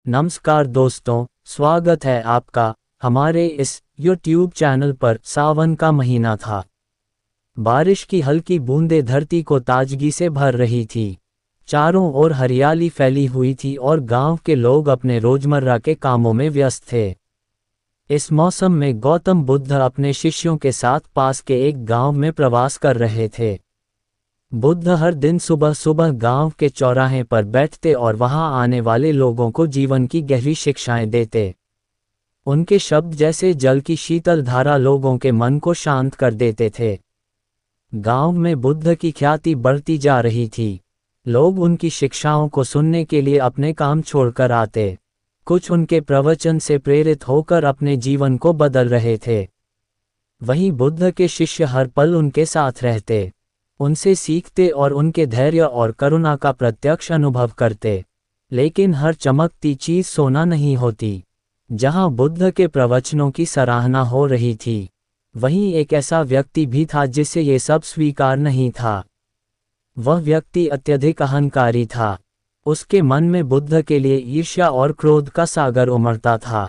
नमस्कार दोस्तों, स्वागत है आपका हमारे इस YouTube चैनल पर। सावन का महीना था। बारिश की हल्की बूंदें धरती को ताजगी से भर रही थी। चारों ओर हरियाली फैली हुई थी और गांव के लोग अपने रोजमर्रा के कामों में व्यस्त थे। इस मौसम में गौतम बुद्ध अपने शिष्यों के साथ पास के एक गांव में प्रवास कर रहे थे। बुद्ध हर दिन सुबह सुबह गांव के चौराहे पर बैठते और वहां आने वाले लोगों को जीवन की गहरी शिक्षाएं देते। उनके शब्द जैसे जल की शीतल धारा लोगों के मन को शांत कर देते थे। गांव में बुद्ध की ख्याति बढ़ती जा रही थी। लोग उनकी शिक्षाओं को सुनने के लिए अपने काम छोड़कर आते। कुछ उनके प्रवचन से प्रेरित होकर अपने जीवन को बदल रहे थे। वहीं बुद्ध के शिष्य हर पल उनके साथ रहते, उनसे सीखते और उनके धैर्य और करुणा का प्रत्यक्ष अनुभव करते। लेकिन हर चमकती चीज सोना नहीं होती। जहां बुद्ध के प्रवचनों की सराहना हो रही थी, वहीं एक ऐसा व्यक्ति भी था जिसे ये सब स्वीकार नहीं था। वह व्यक्ति अत्यधिक अहंकारी था। उसके मन में बुद्ध के लिए ईर्ष्या और क्रोध का सागर उमड़ता था।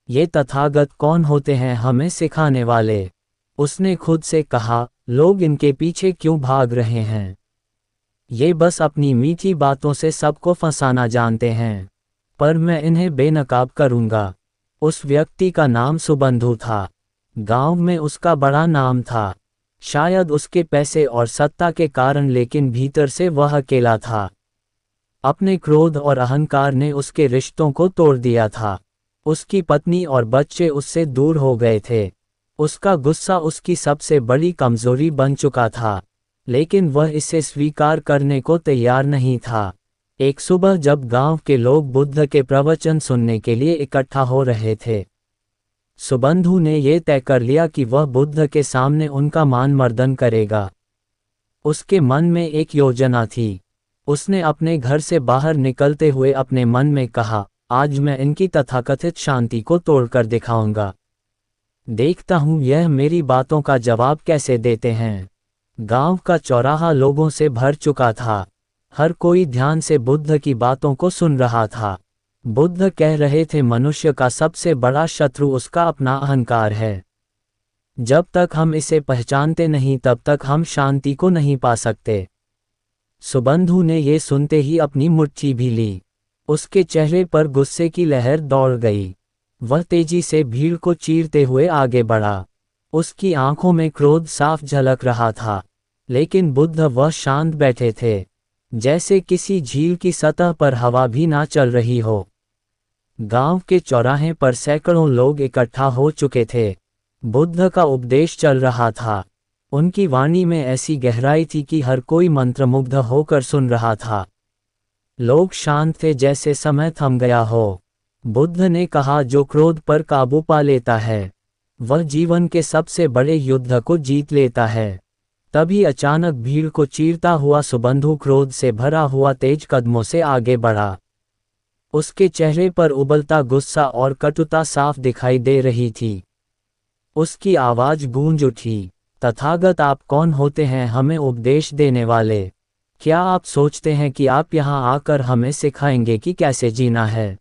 ये तथागत कौन होते हैं हमें सिखाने वाले? उसने खुद से कहा, लोग इनके पीछे क्यों भाग रहे हैं? ये बस अपनी मीठी बातों से सबको फंसाना जानते हैं, पर मैं इन्हें बेनकाब करूंगा। उस व्यक्ति का नाम सुबंधु था। गांव में उसका बड़ा नाम था, शायद उसके पैसे और सत्ता के कारण, लेकिन भीतर से वह अकेला था। अपने क्रोध और अहंकार ने उसके रिश्तों को तोड़ दिया था। उसकी पत्नी और बच्चे उससे दूर हो गए थे। उसका गुस्सा उसकी सबसे बड़ी कमजोरी बन चुका था, लेकिन वह इसे स्वीकार करने को तैयार नहीं था। एक सुबह जब गांव के लोग बुद्ध के प्रवचन सुनने के लिए इकट्ठा हो रहे थे, सुबंधु ने यह तय कर लिया कि वह बुद्ध के सामने उनका मान मर्दन करेगा। उसके मन में एक योजना थी। उसने अपने घर से बाहर निकलते हुए अपने मन में कहा, आज मैं इनकी तथाकथित शांति को तोड़कर दिखाऊंगा। देखता हूं यह मेरी बातों का जवाब कैसे देते हैं। गांव का चौराहा लोगों से भर चुका था। हर कोई ध्यान से बुद्ध की बातों को सुन रहा था। बुद्ध कह रहे थे, मनुष्य का सबसे बड़ा शत्रु उसका अपना अहंकार है। जब तक हम इसे पहचानते नहीं तब तक हम शांति को नहीं पा सकते। सुबंधु ने ये सुनते ही अपनी मुट्ठी भी ली। उसके चेहरे पर गुस्से की लहर दौड़ गई। वह तेजी से भीड़ को चीरते हुए आगे बढ़ा। उसकी आंखों में क्रोध साफ झलक रहा था, लेकिन बुद्ध वह शांत बैठे थे, जैसे किसी झील की सतह पर हवा भी ना चल रही हो। गांव के चौराहे पर सैकड़ों लोग इकट्ठा हो चुके थे। बुद्ध का उपदेश चल रहा था। उनकी वाणी में ऐसी गहराई थी कि हर कोई मंत्रमुग्ध होकर सुन रहा था। लोग शांत थे, जैसे समय थम गया हो। बुद्ध ने कहा, जो क्रोध पर काबू पा लेता है वह जीवन के सबसे बड़े युद्ध को जीत लेता है। तभी अचानक भीड़ को चीरता हुआ सुबंधु क्रोध से भरा हुआ तेज कदमों से आगे बढ़ा। उसके चेहरे पर उबलता गुस्सा और कटुता साफ दिखाई दे रही थी। उसकी आवाज गूंज उठी, तथागत आप कौन होते हैं हमें उपदेश देने वाले? क्या आप सोचते हैं कि आप यहाँ आकर हमें सिखाएंगे कि कैसे जीना है?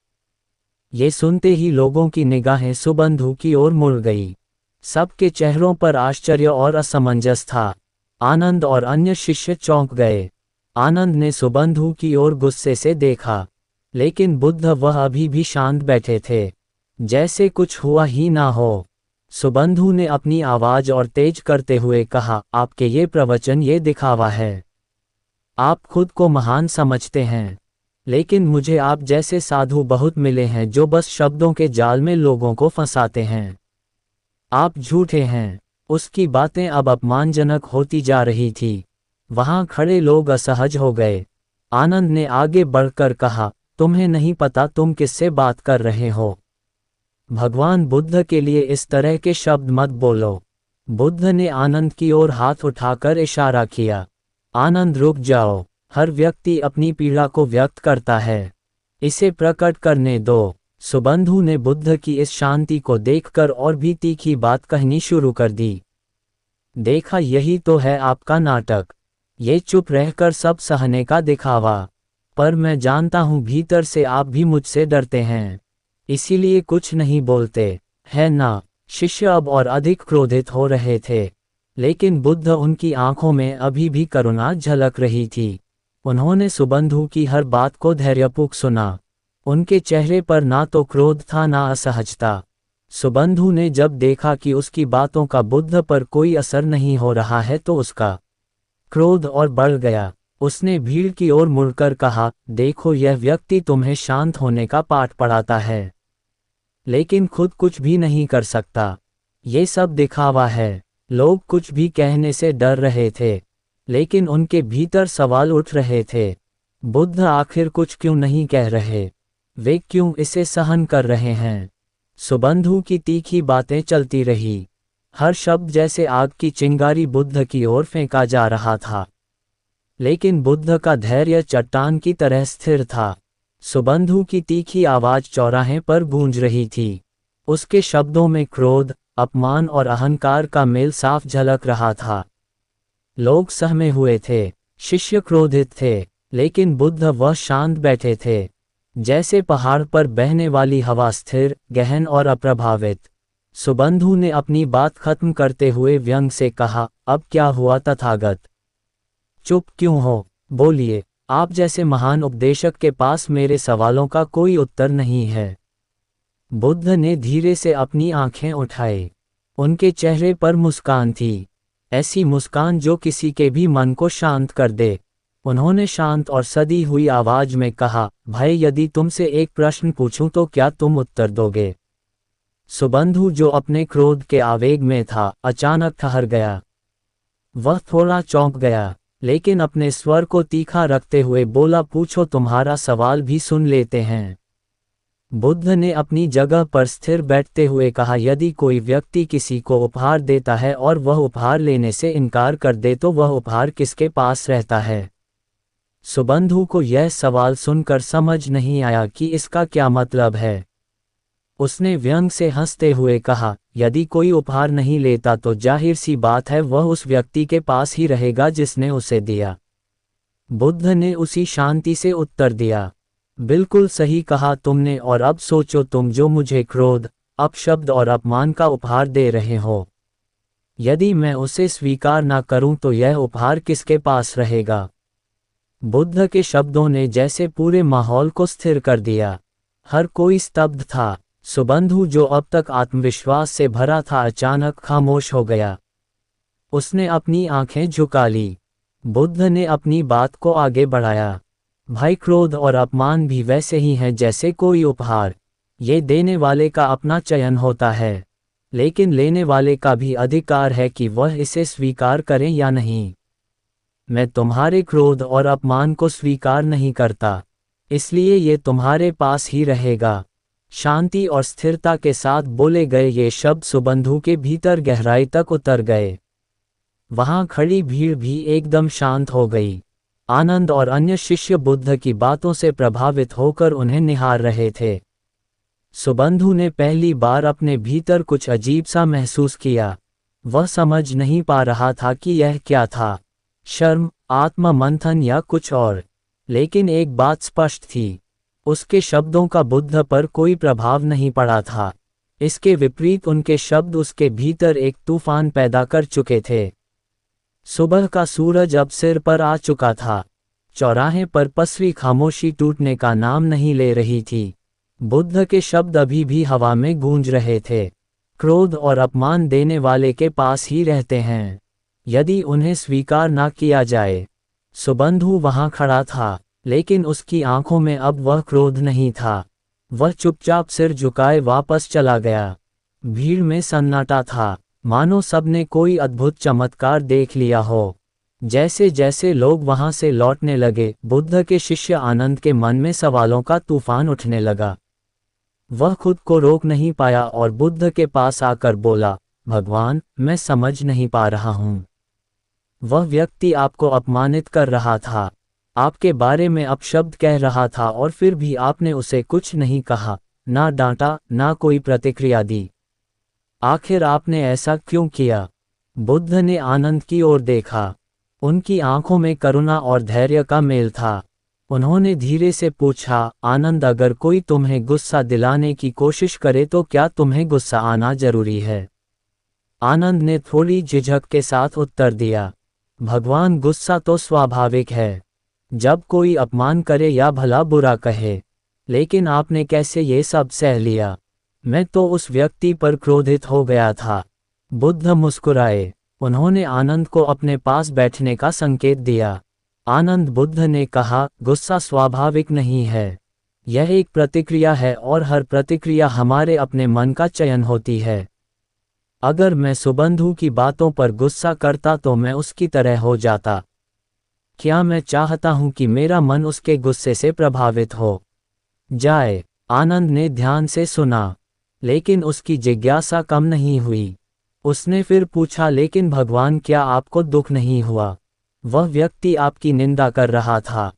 ये सुनते ही लोगों की निगाहें सुबंधु की ओर मुड़ गई। सबके चेहरों पर आश्चर्य और असमंजस था। आनंद और अन्य शिष्य चौंक गए। आनंद ने सुबंधु की ओर गुस्से से देखा, लेकिन बुद्ध वह अभी भी शांत बैठे थे, जैसे कुछ हुआ ही ना हो। सुबंधु ने अपनी आवाज और तेज करते हुए कहा, आपके ये प्रवचन ये दिखावा है। आप खुद को महान समझते हैं, लेकिन मुझे आप जैसे साधु बहुत मिले हैं जो बस शब्दों के जाल में लोगों को फंसाते हैं। आप झूठे हैं। उसकी बातें अब अपमानजनक होती जा रही थी। वहां खड़े लोग असहज हो गए। आनंद ने आगे बढ़कर कहा, तुम्हें नहीं पता तुम किससे बात कर रहे हो। भगवान बुद्ध के लिए इस तरह के शब्द मत बोलो। बुद्ध ने आनंद की ओर हाथ उठाकर इशारा किया। आनंद रुक जाओ। हर व्यक्ति अपनी पीड़ा को व्यक्त करता है, इसे प्रकट करने दो। सुबंधु ने बुद्ध की इस शांति को देखकर और भी तीखी बात कहनी शुरू कर दी। देखा, यही तो है आपका नाटक। ये चुप रहकर सब सहने का दिखावा। पर मैं जानता हूँ भीतर से आप भी मुझसे डरते हैं, इसीलिए कुछ नहीं बोलते, है ना? शिष्य अब और अधिक क्रोधित हो रहे थे, लेकिन बुद्ध उनकी आंखों में अभी भी करुणा झलक रही थी। उन्होंने सुबंधु की हर बात को धैर्यपूर्वक सुना। उनके चेहरे पर ना तो क्रोध था ना असहजता। सुबंधु ने जब देखा कि उसकी बातों का बुद्ध पर कोई असर नहीं हो रहा है तो उसका क्रोध और बढ़ गया। उसने भीड़ की ओर मुड़कर कहा, देखो यह व्यक्ति तुम्हें शांत होने का पाठ पढ़ाता है, लेकिन खुद कुछ भी नहीं कर सकता। ये सब दिखावा है। लोग कुछ भी कहने से डर रहे थे, लेकिन उनके भीतर सवाल उठ रहे थे। बुद्ध आखिर कुछ क्यों नहीं कह रहे? वे क्यों इसे सहन कर रहे हैं? सुबंधु की तीखी बातें चलती रही। हर शब्द जैसे आग की चिंगारी बुद्ध की ओर फेंका जा रहा था, लेकिन बुद्ध का धैर्य चट्टान की तरह स्थिर था। सुबंधु की तीखी आवाज चौराहे पर गूंज रही थी। उसके शब्दों में क्रोध, अपमान और अहंकार का मेल साफ झलक रहा था। लोग सहमे हुए थे, शिष्य क्रोधित थे, लेकिन बुद्ध वह शांत बैठे थे, जैसे पहाड़ पर बहने वाली हवा, स्थिर, गहन और अप्रभावित। सुबंधु ने अपनी बात खत्म करते हुए व्यंग से कहा, अब क्या हुआ तथागत? चुप क्यों हो? बोलिए। आप जैसे महान उपदेशक के पास मेरे सवालों का कोई उत्तर नहीं है। बुद्ध ने धीरे से अपनी आंखें उठाई। उनके चेहरे पर मुस्कान थी, ऐसी मुस्कान जो किसी के भी मन को शांत कर दे। उन्होंने शांत और सदी हुई आवाज में कहा, भाई यदि तुमसे एक प्रश्न पूछूं तो क्या तुम उत्तर दोगे? सुबंधु जो अपने क्रोध के आवेग में था, अचानक ठहर गया। वह थोड़ा चौंक गया, लेकिन अपने स्वर को तीखा रखते हुए बोला, पूछो, तुम्हारा सवाल भी सुन लेते हैं। बुद्ध ने अपनी जगह पर स्थिर बैठते हुए कहा, यदि कोई व्यक्ति किसी को उपहार देता है और वह उपहार लेने से इनकार कर दे तो वह उपहार किसके पास रहता है? सुबंधु को यह सवाल सुनकर समझ नहीं आया कि इसका क्या मतलब है। उसने व्यंग से हंसते हुए कहा, यदि कोई उपहार नहीं लेता तो जाहिर सी बात है वह उस व्यक्ति के पास ही रहेगा जिसने उसे दिया। बुद्ध ने उसी शांति से उत्तर दिया, बिल्कुल सही कहा तुमने, और अब सोचो, तुम जो मुझे क्रोध, अपशब्द और अपमान का उपहार दे रहे हो, यदि मैं उसे स्वीकार ना करूं तो यह उपहार किसके पास रहेगा? बुद्ध के शब्दों ने जैसे पूरे माहौल को स्थिर कर दिया। हर कोई स्तब्ध था। सुबंधु जो अब तक आत्मविश्वास से भरा था, अचानक खामोश हो गया। उसने अपनी आंखें झुका ली। बुद्ध ने अपनी बात को आगे बढ़ाया, भाई क्रोध और अपमान भी वैसे ही हैं जैसे कोई उपहार। ये देने वाले का अपना चयन होता है, लेकिन लेने वाले का भी अधिकार है कि वह इसे स्वीकार करें या नहीं। मैं तुम्हारे क्रोध और अपमान को स्वीकार नहीं करता, इसलिए ये तुम्हारे पास ही रहेगा। शांति और स्थिरता के साथ बोले गए ये शब्द सुबंधु के भीतर गहराई तक उतर गए। वहां खड़ी भीड़ भी एकदम शांत हो गई। आनंद और अन्य शिष्य बुद्ध की बातों से प्रभावित होकर उन्हें निहार रहे थे। सुबंधु ने पहली बार अपने भीतर कुछ अजीब सा महसूस किया। वह समझ नहीं पा रहा था कि यह क्या था, शर्म, आत्म मंथन या कुछ और। लेकिन एक बात स्पष्ट थी, उसके शब्दों का बुद्ध पर कोई प्रभाव नहीं पड़ा था। इसके विपरीत उनके शब्द उसके भीतर एक तूफान पैदा कर चुके थे। सुबह का सूरज अब सिर पर आ चुका था। चौराहे पर पसरी खामोशी टूटने का नाम नहीं ले रही थी। बुद्ध के शब्द अभी भी हवा में गूंज रहे थे। क्रोध और अपमान देने वाले के पास ही रहते हैं, यदि उन्हें स्वीकार ना किया जाए। सुबंधु वहां खड़ा था, लेकिन उसकी आंखों में अब वह क्रोध नहीं था। वह चुपचाप सिर झुकाए वापस चला गया। भीड़ में सन्नाटा था, मानो सबने कोई अद्भुत चमत्कार देख लिया हो। जैसे जैसे लोग वहां से लौटने लगे, बुद्ध के शिष्य आनंद के मन में सवालों का तूफान उठने लगा। वह खुद को रोक नहीं पाया और बुद्ध के पास आकर बोला, भगवान, मैं समझ नहीं पा रहा हूं। वह व्यक्ति आपको अपमानित कर रहा था, आपके बारे में अपशब्द कह रहा था, और फिर भी आपने उसे कुछ नहीं कहा, ना डांटा, ना कोई प्रतिक्रिया दी। आखिर आपने ऐसा क्यों किया? बुद्ध ने आनंद की ओर देखा। उनकी आंखों में करुणा और धैर्य का मेल था। उन्होंने धीरे से पूछा, आनंद, अगर कोई तुम्हें गुस्सा दिलाने की कोशिश करे तो क्या तुम्हें गुस्सा आना जरूरी है? आनंद ने थोड़ी झिझक के साथ उत्तर दिया, भगवान, गुस्सा तो स्वाभाविक है जब कोई अपमान करे या भला बुरा कहे, लेकिन आपने कैसे ये सब सह लिया? मैं तो उस व्यक्ति पर क्रोधित हो गया था। बुद्ध मुस्कुराए। उन्होंने आनंद को अपने पास बैठने का संकेत दिया। आनंद, बुद्ध ने कहा, गुस्सा स्वाभाविक नहीं है। यह एक प्रतिक्रिया है और हर प्रतिक्रिया हमारे अपने मन का चयन होती है। अगर मैं सुबंधु की बातों पर गुस्सा करता तो मैं उसकी तरह हो जाता। क्या मैं चाहता हूं कि मेरा मन उसके गुस्से से प्रभावित हो जाए? आनंद ने ध्यान से सुना, लेकिन उसकी जिज्ञासा कम नहीं हुई। उसने फिर पूछा, लेकिन भगवान, क्या आपको दुख नहीं हुआ? वह व्यक्ति आपकी निंदा कर रहा था।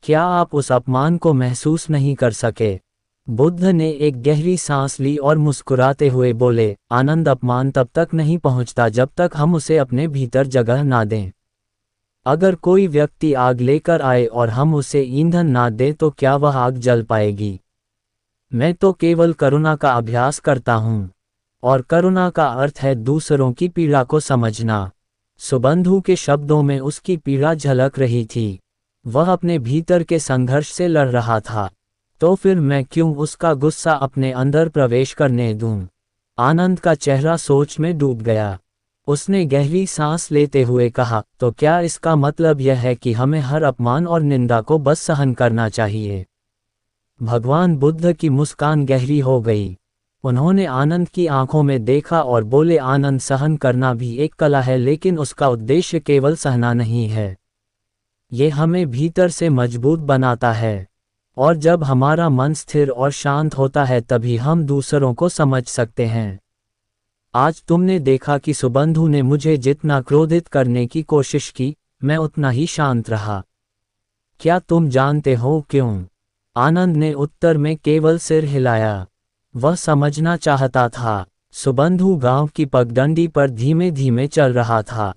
क्या आप उस अपमान को महसूस नहीं कर सके? बुद्ध ने एक गहरी सांस ली और मुस्कुराते हुए बोले, आनंद, अपमान तब तक नहीं पहुंचता जब तक हम उसे अपने भीतर जगह ना दें। अगर कोई व्यक्ति आग लेकर आए और हम उसे ईंधन ना दें तो क्या वह आग जल पाएगी? मैं तो केवल करुणा का अभ्यास करता हूँ, और करुणा का अर्थ है दूसरों की पीड़ा को समझना। सुबंधु के शब्दों में उसकी पीड़ा झलक रही थी। वह अपने भीतर के संघर्ष से लड़ रहा था। तो फिर मैं क्यों उसका गुस्सा अपने अंदर प्रवेश करने दूं? आनंद का चेहरा सोच में डूब गया। उसने गहरी सांस लेते हुए कहा, तो क्या इसका मतलब यह है कि हमें हर अपमान और निंदा को बस सहन करना चाहिए? भगवान बुद्ध की मुस्कान गहरी हो गई। उन्होंने आनंद की आंखों में देखा और बोले, आनंद, सहन करना भी एक कला है, लेकिन उसका उद्देश्य केवल सहना नहीं है। ये हमें भीतर से मजबूत बनाता है, और जब हमारा मन स्थिर और शांत होता है तभी हम दूसरों को समझ सकते हैं। आज तुमने देखा कि सुबंधु ने मुझे जितना क्रोधित करने की कोशिश की, मैं उतना ही शांत रहा। क्या तुम जानते हो क्यों? आनंद ने उत्तर में केवल सिर हिलाया। वह समझना चाहता था। सुबंधु गांव की पगडंडी पर धीमे धीमे चल रहा था।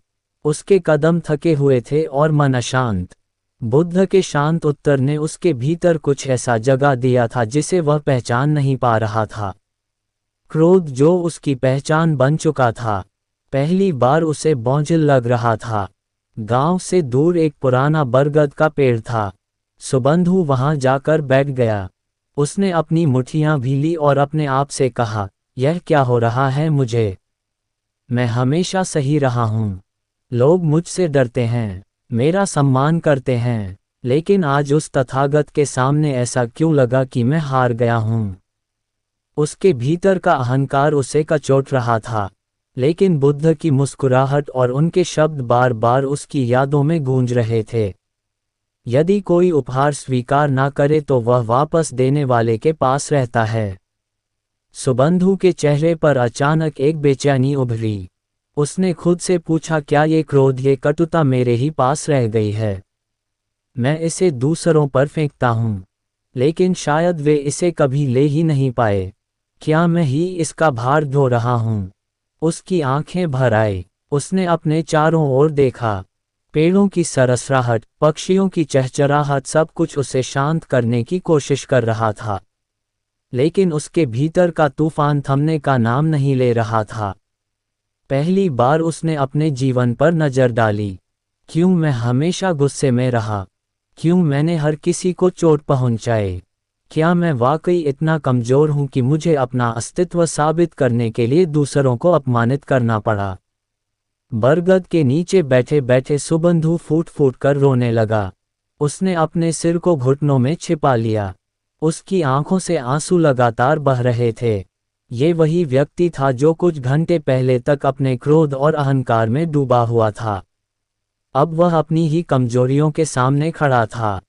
उसके कदम थके हुए थे और मन अशांत। बुद्ध के शांत उत्तर ने उसके भीतर कुछ ऐसा जगा दिया था जिसे वह पहचान नहीं पा रहा था। क्रोध जो उसकी पहचान बन चुका था। पहली बार उसे बोझिल लग रहा था। गांव से दूर एक पुराना बरगद का पेड़ था। सुबंधु वहां जाकर बैठ गया। उसने अपनी मुट्ठियां भीली और अपने आप से कहा, यह क्या हो रहा है मुझे? मैं हमेशा सही रहा हूं। लोग मुझसे डरते हैं, मेरा सम्मान करते हैं, लेकिन आज उस तथागत के सामने ऐसा क्यों लगा कि मैं हार गया हूं? उसके भीतर का अहंकार उसे कचोट रहा था, लेकिन बुद्ध की मुस्कुराहट और उनके शब्द बार बार उसकी यादों में गूंज रहे थे। यदि कोई उपहार स्वीकार ना करे तो वह वापस देने वाले के पास रहता है। सुबंधु के चेहरे पर अचानक एक बेचैनी उभरी। उसने खुद से पूछा, क्या ये क्रोध, ये कटुता मेरे ही पास रह गई है? मैं इसे दूसरों पर फेंकता हूँ, लेकिन शायद वे इसे कभी ले ही नहीं पाए। क्या मैं ही इसका भार ढो रहा हूँ? उसकी आंखें भर आई। उसने अपने चारों ओर देखा। पेड़ों की सरसराहट, पक्षियों की चहचहाहट, सब कुछ उसे शांत करने की कोशिश कर रहा था, लेकिन उसके भीतर का तूफान थमने का नाम नहीं ले रहा था। पहली बार उसने अपने जीवन पर नजर डाली। क्यों मैं हमेशा गुस्से में रहा? क्यों मैंने हर किसी को चोट पहुंचाई? क्या मैं वाकई इतना कमजोर हूं कि मुझे अपना अस्तित्व साबित करने के लिए दूसरों को अपमानित करना पड़ा? बरगद के नीचे बैठे बैठे सुबंधु फूट फूट कर रोने लगा। उसने अपने सिर को घुटनों में छिपा लिया। उसकी आंखों से आंसू लगातार बह रहे थे। ये वही व्यक्ति था जो कुछ घंटे पहले तक अपने क्रोध और अहंकार में डूबा हुआ था। अब वह अपनी ही कमजोरियों के सामने खड़ा था।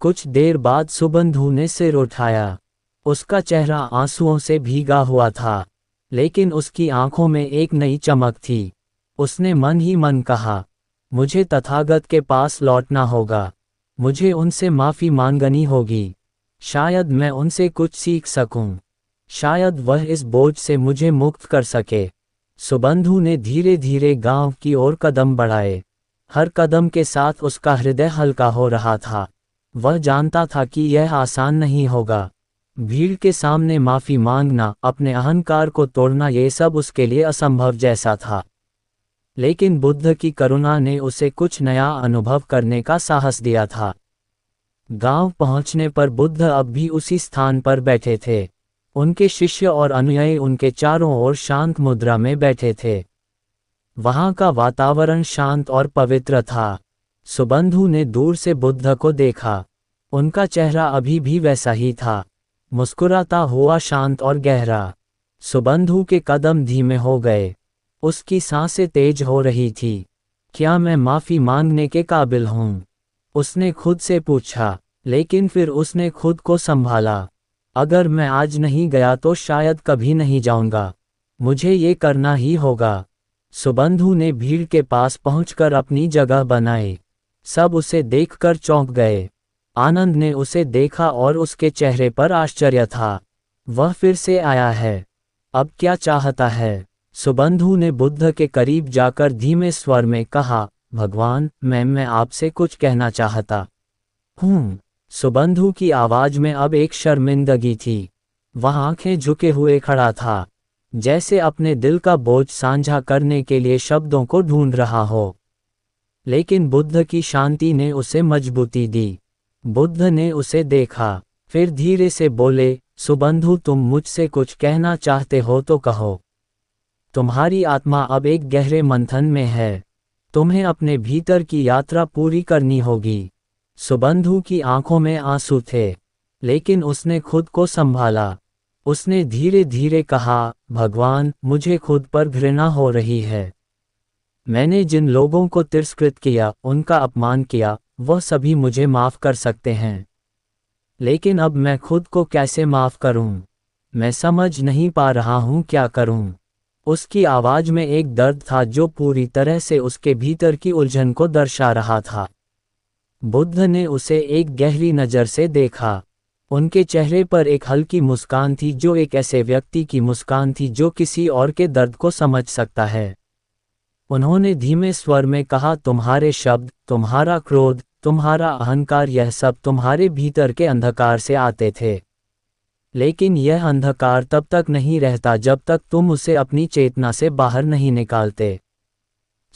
कुछ देर बाद सुबंधु ने सिर उठाया। उसका चेहरा आंसुओं से भीगा हुआ था, लेकिन उसकी आंखों में एक नई चमक थी। उसने मन ही मन कहा, मुझे तथागत के पास लौटना होगा। मुझे उनसे माफ़ी मांगनी होगी। शायद मैं उनसे कुछ सीख सकूं। शायद वह इस बोझ से मुझे मुक्त कर सके। सुबंधु ने धीरे धीरे गांव की ओर कदम बढ़ाए। हर कदम के साथ उसका हृदय हल्का हो रहा था। वह जानता था कि यह आसान नहीं होगा। भीड़ के सामने माफ़ी मांगना, अपने अहंकार को तोड़ना, ये सब उसके लिए असंभव जैसा था। लेकिन बुद्ध की करुणा ने उसे कुछ नया अनुभव करने का साहस दिया था। गांव पहुंचने पर बुद्ध अब भी उसी स्थान पर बैठे थे। उनके शिष्य और अनुयायी उनके चारों ओर शांत मुद्रा में बैठे थे। वहां का वातावरण शांत और पवित्र था। सुबंधु ने दूर से बुद्ध को देखा। उनका चेहरा अभी भी वैसा ही था, मुस्कुराता हुआ, शांत और गहरा। सुबंधु के कदम धीमे हो गए। उसकी सांसें तेज हो रही थी। क्या मैं माफ़ी मांगने के काबिल हूँ? उसने खुद से पूछा, लेकिन फिर उसने खुद को संभाला। अगर मैं आज नहीं गया तो शायद कभी नहीं जाऊंगा। मुझे ये करना ही होगा। सुबंधु ने भीड़ के पास पहुंचकर अपनी जगह बनाई। सब उसे देखकर चौंक गए। आनंद ने उसे देखा और उसके चेहरे पर आश्चर्य था। वह फिर से आया है। अब क्या चाहता है? सुबंधु ने बुद्ध के करीब जाकर धीमे स्वर में कहा, भगवान, मैं आपसे कुछ कहना चाहता हूँ। सुबंधु की आवाज में अब एक शर्मिंदगी थी। वह आंखें झुके हुए खड़ा था, जैसे अपने दिल का बोझ साझा करने के लिए शब्दों को ढूंढ रहा हो। लेकिन बुद्ध की शांति ने उसे मजबूती दी। बुद्ध ने उसे देखा, फिर धीरे से बोले, सुबंधु, तुम मुझसे कुछ कहना चाहते हो तो कहो। तुम्हारी आत्मा अब एक गहरे मंथन में है। तुम्हें अपने भीतर की यात्रा पूरी करनी होगी। सुबंधु की आंखों में आंसू थे, लेकिन उसने खुद को संभाला। उसने धीरे धीरे कहा, भगवान, मुझे खुद पर घृणा हो रही है। मैंने जिन लोगों को तिरस्कृत किया, उनका अपमान किया, वह सभी मुझे माफ़ कर सकते हैं। लेकिन अब मैं खुद को कैसे माफ़ करूं? मैं समझ नहीं पा रहा हूं क्या करूं। उसकी आवाज़ में एक दर्द था जो पूरी तरह से उसके भीतर की उलझन को दर्शा रहा था। बुद्ध ने उसे एक गहरी नज़र से देखा। उनके चेहरे पर एक हल्की मुस्कान थी, जो एक ऐसे व्यक्ति की मुस्कान थी जो किसी और के दर्द को समझ सकता है। उन्होंने धीमे स्वर में कहा, तुम्हारे शब्द, तुम्हारा क्रोध, तुम्हारा अहंकार, यह सब तुम्हारे भीतर के अंधकार से आते थे। लेकिन यह अंधकार तब तक नहीं रहता जब तक तुम उसे अपनी चेतना से बाहर नहीं निकालते।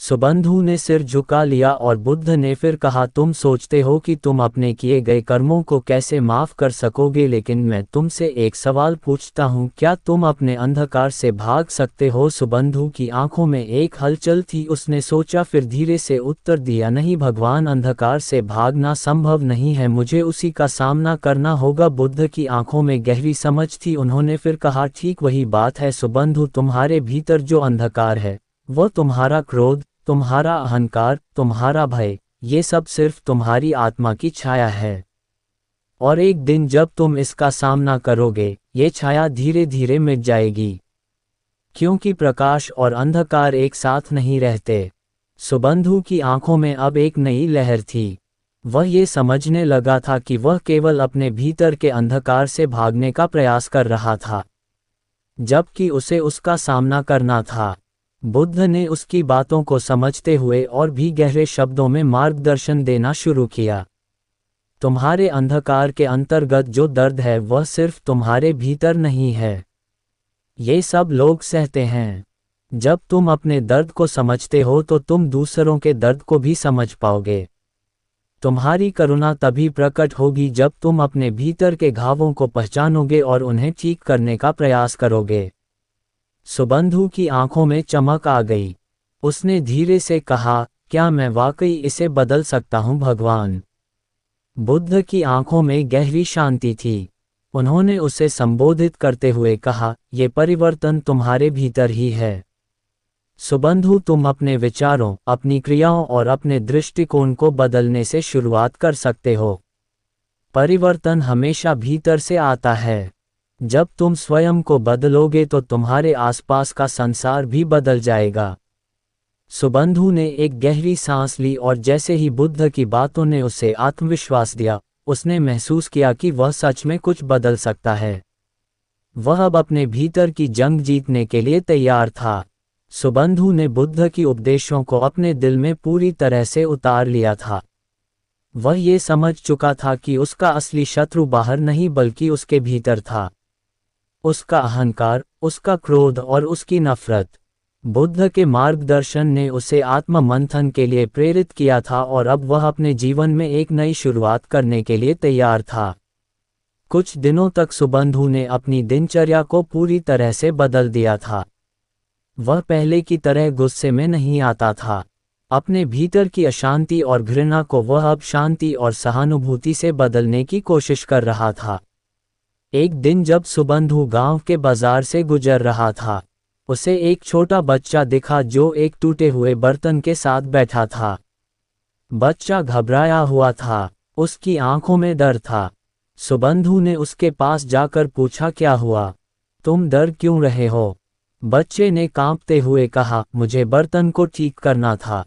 सुबंधु ने सिर झुका लिया और बुद्ध ने फिर कहा, तुम सोचते हो कि तुम अपने किए गए कर्मों को कैसे माफ़ कर सकोगे, लेकिन मैं तुमसे एक सवाल पूछता हूँ, क्या तुम अपने अंधकार से भाग सकते हो? सुबंधु की आंखों में एक हलचल थी। उसने सोचा, फिर धीरे से उत्तर दिया, नहीं भगवान, अंधकार से भागना संभव नहीं है, मुझे उसी का सामना करना होगा। बुद्ध की आंखों में गहरी समझ थी। उन्होंने फिर कहा, ठीक वही बात है सुबंधु, तुम्हारे भीतर जो अंधकार है, वह तुम्हारा क्रोध, तुम्हारा अहंकार, तुम्हारा भय, ये सब सिर्फ तुम्हारी आत्मा की छाया है। और एक दिन जब तुम इसका सामना करोगे, ये छाया धीरे धीरे मिट जाएगी। क्योंकि प्रकाश और अंधकार एक साथ नहीं रहते। सुबंधु की आंखों में अब एक नई लहर थी। वह ये समझने लगा था कि वह केवल अपने भीतर के अंधकार से भागने का प्रयास कर रहा था, जबकि उसे उसका सामना करना था। बुद्ध ने उसकी बातों को समझते हुए और भी गहरे शब्दों में मार्गदर्शन देना शुरू किया। तुम्हारे अंधकार के अंतर्गत जो दर्द है वह सिर्फ तुम्हारे भीतर नहीं है, ये सब लोग सहते हैं। जब तुम अपने दर्द को समझते हो तो तुम दूसरों के दर्द को भी समझ पाओगे। तुम्हारी करुणा तभी प्रकट होगी जब तुम अपने भीतर के घावों को पहचानोगे और उन्हें ठीक करने का प्रयास करोगे। सुबंधु की आंखों में चमक आ गई। उसने धीरे से कहा, क्या मैं वाकई इसे बदल सकता हूँ भगवान? बुद्ध की आंखों में गहरी शांति थी। उन्होंने उसे संबोधित करते हुए कहा, ये परिवर्तन तुम्हारे भीतर ही है। सुबंधु, तुम अपने विचारों, अपनी क्रियाओं और अपने दृष्टिकोण को बदलने से शुरुआत कर सकते हो। परिवर्तन हमेशा भीतर से आता है। जब तुम स्वयं को बदलोगे तो तुम्हारे आसपास का संसार भी बदल जाएगा। सुबंधु ने एक गहरी सांस ली और जैसे ही बुद्ध की बातों ने उसे आत्मविश्वास दिया, उसने महसूस किया कि वह सच में कुछ बदल सकता है। वह अब अपने भीतर की जंग जीतने के लिए तैयार था। सुबंधु ने बुद्ध की उपदेशों को अपने दिल में पूरी तरह से उतार लिया था। वह ये समझ चुका था कि उसका असली शत्रु बाहर नहीं बल्कि उसके भीतर था। उसका अहंकार, उसका क्रोध और उसकी नफरत। बुद्ध के मार्गदर्शन ने उसे आत्म मंथन के लिए प्रेरित किया था और अब वह अपने जीवन में एक नई शुरुआत करने के लिए तैयार था। कुछ दिनों तक सुबंधु ने अपनी दिनचर्या को पूरी तरह से बदल दिया था। वह पहले की तरह गुस्से में नहीं आता था। अपने भीतर की अशांति और घृणा को वह अब शांति और सहानुभूति से बदलने की कोशिश कर रहा था। एक दिन जब सुबंधु गांव के बाजार से गुजर रहा था, उसे एक छोटा बच्चा दिखा जो एक टूटे हुए बर्तन के साथ बैठा था। बच्चा घबराया हुआ था, उसकी आंखों में डर था। सुबंधु ने उसके पास जाकर पूछा, क्या हुआ? तुम डर क्यों रहे हो? बच्चे ने कांपते हुए कहा, मुझे बर्तन को ठीक करना था,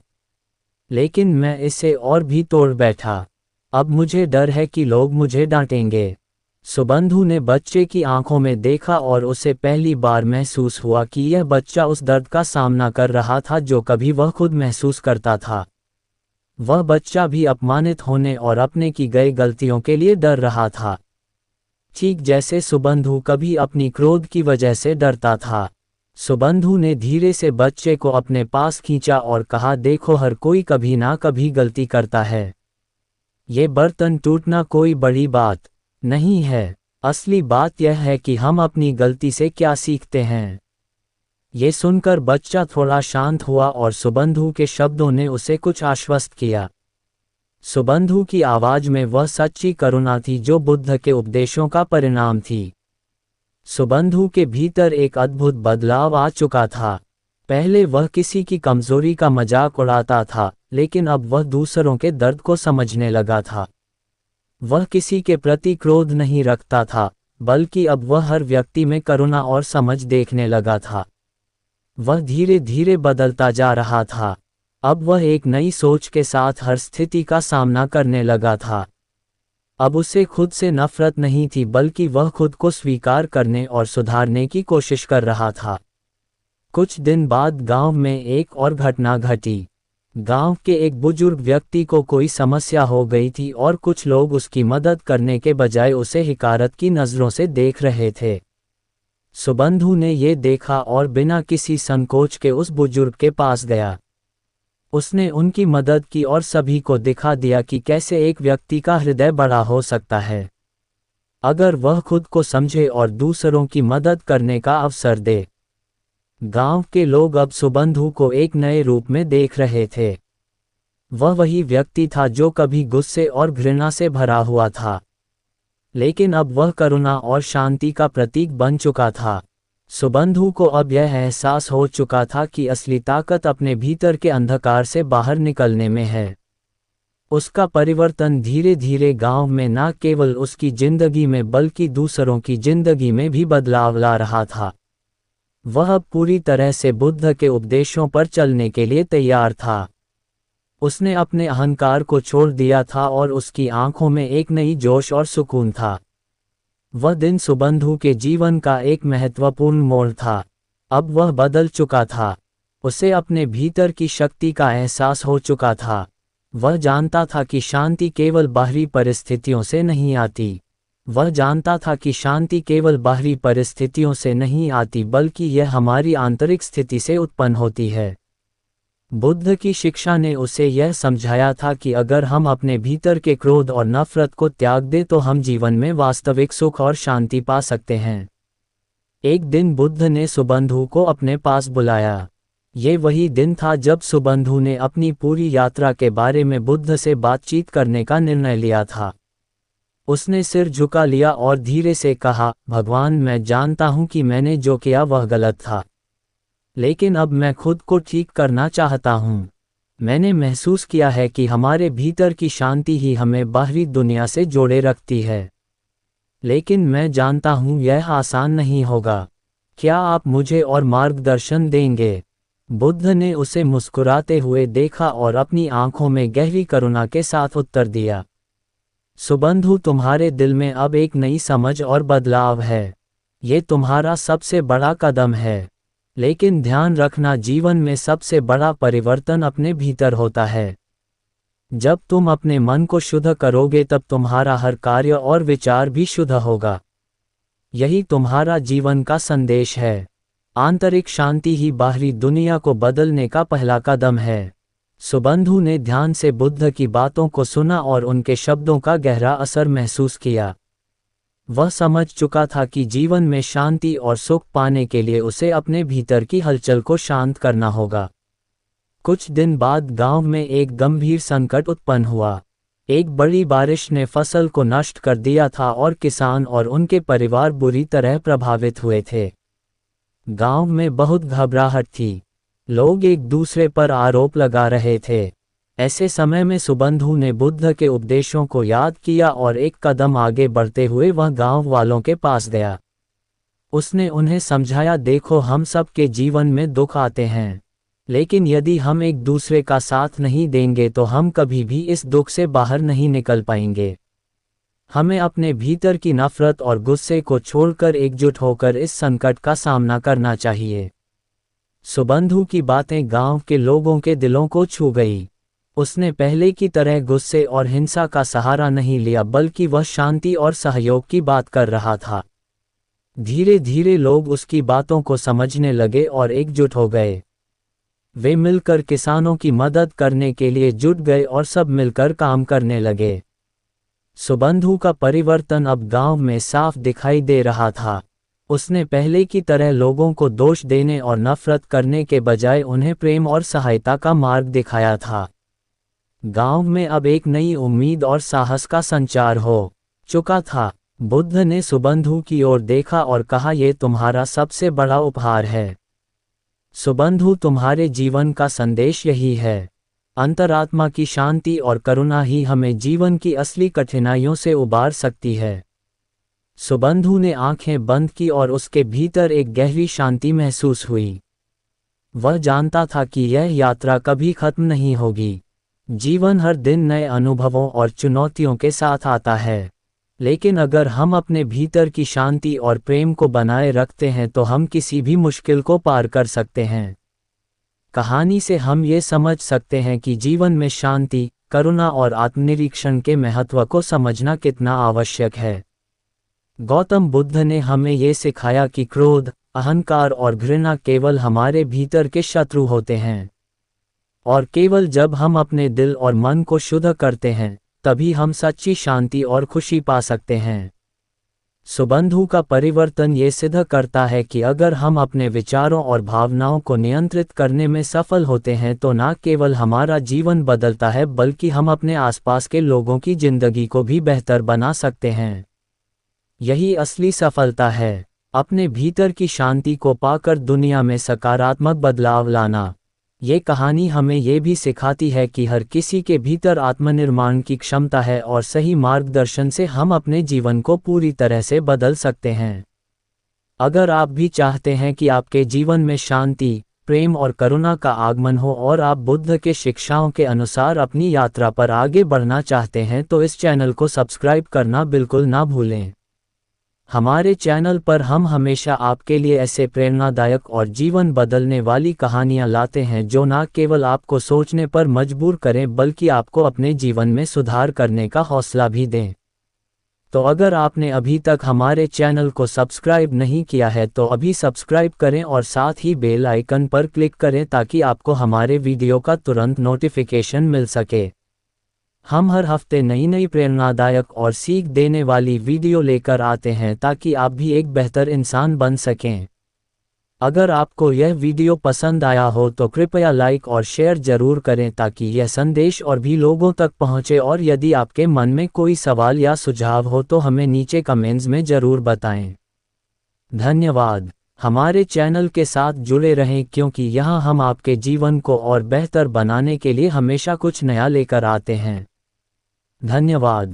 लेकिन मैं इसे और भी तोड़ बैठा। अब मुझे डर है कि लोग मुझे डांटेंगे। सुबंधु ने बच्चे की आंखों में देखा और उसे पहली बार महसूस हुआ कि यह बच्चा उस दर्द का सामना कर रहा था जो कभी वह खुद महसूस करता था। वह बच्चा भी अपमानित होने और अपने की गई गलतियों के लिए डर रहा था, ठीक जैसे सुबंधु कभी अपनी क्रोध की वजह से डरता था। सुबंधु ने धीरे से बच्चे को अपने पास खींचा और कहा, देखो, हर कोई कभी ना कभी गलती करता है। ये बर्तन टूटना कोई बड़ी बात नहीं है। असली बात यह है कि हम अपनी गलती से क्या सीखते हैं। ये सुनकर बच्चा थोड़ा शांत हुआ और सुबंधु के शब्दों ने उसे कुछ आश्वस्त किया। सुबंधु की आवाज में वह सच्ची करुणा थी जो बुद्ध के उपदेशों का परिणाम थी। सुबंधु के भीतर एक अद्भुत बदलाव आ चुका था। पहले वह किसी की कमजोरी का मजाक उड़ाता था, लेकिन अब वह दूसरों के दर्द को समझने लगा था। वह किसी के प्रति क्रोध नहीं रखता था, बल्कि अब वह हर व्यक्ति में करुणा और समझ देखने लगा था। वह धीरे धीरे बदलता जा रहा था। अब वह एक नई सोच के साथ हर स्थिति का सामना करने लगा था। अब उसे खुद से नफरत नहीं थी, बल्कि वह खुद को स्वीकार करने और सुधारने की कोशिश कर रहा था। कुछ दिन बाद गांव में एक और घटना घटी। गांव के एक बुजुर्ग व्यक्ति को कोई समस्या हो गई थी और कुछ लोग उसकी मदद करने के बजाय उसे हिकारत की नज़रों से देख रहे थे। सुबंधु ने ये देखा और बिना किसी संकोच के उस बुजुर्ग के पास गया। उसने उनकी मदद की और सभी को दिखा दिया कि कैसे एक व्यक्ति का हृदय बड़ा हो सकता है अगर वह खुद को समझे और दूसरों की मदद करने का अवसर दे। गांव के लोग अब सुबंधु को एक नए रूप में देख रहे थे। वह वही व्यक्ति था जो कभी गुस्से और घृणा से भरा हुआ था, लेकिन अब वह करुणा और शांति का प्रतीक बन चुका था। सुबंधु को अब यह एहसास हो चुका था कि असली ताकत अपने भीतर के अंधकार से बाहर निकलने में है। उसका परिवर्तन धीरे धीरे गांव में न केवल उसकी जिंदगी में बल्कि दूसरों की जिंदगी में भी बदलाव ला रहा था। वह अब पूरी तरह से बुद्ध के उपदेशों पर चलने के लिए तैयार था। उसने अपने अहंकार को छोड़ दिया था और उसकी आंखों में एक नई जोश और सुकून था। वह दिन सुबंधु के जीवन का एक महत्वपूर्ण मोड़ था। अब वह बदल चुका था। उसे अपने भीतर की शक्ति का एहसास हो चुका था। वह जानता था कि शांति केवल बाहरी परिस्थितियों से नहीं आती। वह जानता था कि शांति केवल बाहरी परिस्थितियों से नहीं आती, बल्कि यह हमारी आंतरिक स्थिति से उत्पन्न होती है। बुद्ध की शिक्षा ने उसे यह समझाया था कि अगर हम अपने भीतर के क्रोध और नफरत को त्याग दें तो हम जीवन में वास्तविक सुख और शांति पा सकते हैं। एक दिन बुद्ध ने सुबंधु को अपने पास बुलाया। ये वही दिन था जब सुबंधु ने अपनी पूरी यात्रा के बारे में बुद्ध से बातचीत करने का निर्णय लिया था। उसने सिर झुका लिया और धीरे से कहा, भगवान, मैं जानता हूं कि मैंने जो किया वह गलत था, लेकिन अब मैं खुद को ठीक करना चाहता हूँ। मैंने महसूस किया है कि हमारे भीतर की शांति ही हमें बाहरी दुनिया से जोड़े रखती है, लेकिन मैं जानता हूँ यह आसान नहीं होगा। क्या आप मुझे और मार्गदर्शन देंगे? बुद्ध ने उसे मुस्कुराते हुए देखा और अपनी आंखों में गहरी करुणा के साथ उत्तर दिया, सुबंधु, तुम्हारे दिल में अब एक नई समझ और बदलाव है। ये तुम्हारा सबसे बड़ा कदम है, लेकिन ध्यान रखना, जीवन में सबसे बड़ा परिवर्तन अपने भीतर होता है। जब तुम अपने मन को शुद्ध करोगे तब तुम्हारा हर कार्य और विचार भी शुद्ध होगा। यही तुम्हारा जीवन का संदेश है। आंतरिक शांति ही बाहरी दुनिया को बदलने का पहला कदम है। सुबंधु ने ध्यान से बुद्ध की बातों को सुना और उनके शब्दों का गहरा असर महसूस किया। वह समझ चुका था कि जीवन में शांति और सुख पाने के लिए उसे अपने भीतर की हलचल को शांत करना होगा। कुछ दिन बाद गांव में एक गंभीर संकट उत्पन्न हुआ। एक बड़ी बारिश ने फसल को नष्ट कर दिया था और किसान और उनके परिवार बुरी तरह प्रभावित हुए थे। गांव में बहुत घबराहट थी। लोग एक दूसरे पर आरोप लगा रहे थे। ऐसे समय में सुबंधु ने बुद्ध के उपदेशों को याद किया और एक कदम आगे बढ़ते हुए वह गांव वालों के पास गया। उसने उन्हें समझाया, देखो, हम सब के जीवन में दुख आते हैं, लेकिन यदि हम एक दूसरे का साथ नहीं देंगे तो हम कभी भी इस दुख से बाहर नहीं निकल पाएंगे। हमें अपने भीतर की नफरत और गुस्से को छोड़कर एकजुट होकर इस संकट का सामना करना चाहिए। सुबंधु की बातें गांव के लोगों के दिलों को छू गई। उसने पहले की तरह गुस्से और हिंसा का सहारा नहीं लिया, बल्कि वह शांति और सहयोग की बात कर रहा था। धीरे धीरे लोग उसकी बातों को समझने लगे और एकजुट हो गए। वे मिलकर किसानों की मदद करने के लिए जुट गए और सब मिलकर काम करने लगे। सुबंधु का परिवर्तन अब गांव में साफ दिखाई दे रहा था। उसने पहले की तरह लोगों को दोष देने और नफरत करने के बजाय उन्हें प्रेम और सहायता का मार्ग दिखाया था। गांव में अब एक नई उम्मीद और साहस का संचार हो चुका था। बुद्ध ने सुबंधु की ओर देखा और कहा, यह तुम्हारा सबसे बड़ा उपहार है। सुबंधु, तुम्हारे जीवन का संदेश यही है। अंतरात्मा की शांति और करुणा ही हमें जीवन की असली कठिनाइयों से उबार सकती है। सुबंधु ने आंखें बंद की और उसके भीतर एक गहरी शांति महसूस हुई। वह जानता था कि यह यात्रा कभी खत्म नहीं होगी। जीवन हर दिन नए अनुभवों और चुनौतियों के साथ आता है, लेकिन अगर हम अपने भीतर की शांति और प्रेम को बनाए रखते हैं तो हम किसी भी मुश्किल को पार कर सकते हैं। कहानी से हम ये समझ सकते हैं कि जीवन में शांति, करुणा और आत्मनिरीक्षण के महत्व को समझना कितना आवश्यक है। गौतम बुद्ध ने हमें ये सिखाया कि क्रोध, अहंकार और घृणा केवल हमारे भीतर के शत्रु होते हैं, और केवल जब हम अपने दिल और मन को शुद्ध करते हैं तभी हम सच्ची शांति और खुशी पा सकते हैं। सुबंधु का परिवर्तन ये सिद्ध करता है कि अगर हम अपने विचारों और भावनाओं को नियंत्रित करने में सफल होते हैं तो न केवल हमारा जीवन बदलता है, बल्कि हम अपने आसपास के लोगों की जिंदगी को भी बेहतर बना सकते हैं। यही असली सफलता है, अपने भीतर की शांति को पाकर दुनिया में सकारात्मक बदलाव लाना। ये कहानी हमें ये भी सिखाती है कि हर किसी के भीतर आत्मनिर्माण की क्षमता है और सही मार्गदर्शन से हम अपने जीवन को पूरी तरह से बदल सकते हैं। अगर आप भी चाहते हैं कि आपके जीवन में शांति, प्रेम और करुणा का आगमन हो और आप बुद्ध के शिक्षाओं के अनुसार अपनी यात्रा पर आगे बढ़ना चाहते हैं तो इस चैनल को सब्सक्राइब करना बिल्कुल ना भूलें। हमारे चैनल पर हम हमेशा आपके लिए ऐसे प्रेरणादायक और जीवन बदलने वाली कहानियां लाते हैं जो न केवल आपको सोचने पर मजबूर करें बल्कि आपको अपने जीवन में सुधार करने का हौसला भी दें। तो अगर आपने अभी तक हमारे चैनल को सब्सक्राइब नहीं किया है तो अभी सब्सक्राइब करें और साथ ही बेल आइकन पर क्लिक करें ताकि आपको हमारे वीडियो का तुरंत नोटिफिकेशन मिल सके। हम हर हफ्ते नई नई प्रेरणादायक और सीख देने वाली वीडियो लेकर आते हैं ताकि आप भी एक बेहतर इंसान बन सकें। अगर आपको यह वीडियो पसंद आया हो तो कृपया लाइक और शेयर जरूर करें ताकि यह संदेश और भी लोगों तक पहुंचे, और यदि आपके मन में कोई सवाल या सुझाव हो तो हमें नीचे कमेंट्स में जरूर बताएं। धन्यवाद। हमारे चैनल के साथ जुड़े रहें क्योंकि यहाँ हम आपके जीवन को और बेहतर बनाने के लिए हमेशा कुछ नया लेकर आते हैं। धन्यवाद।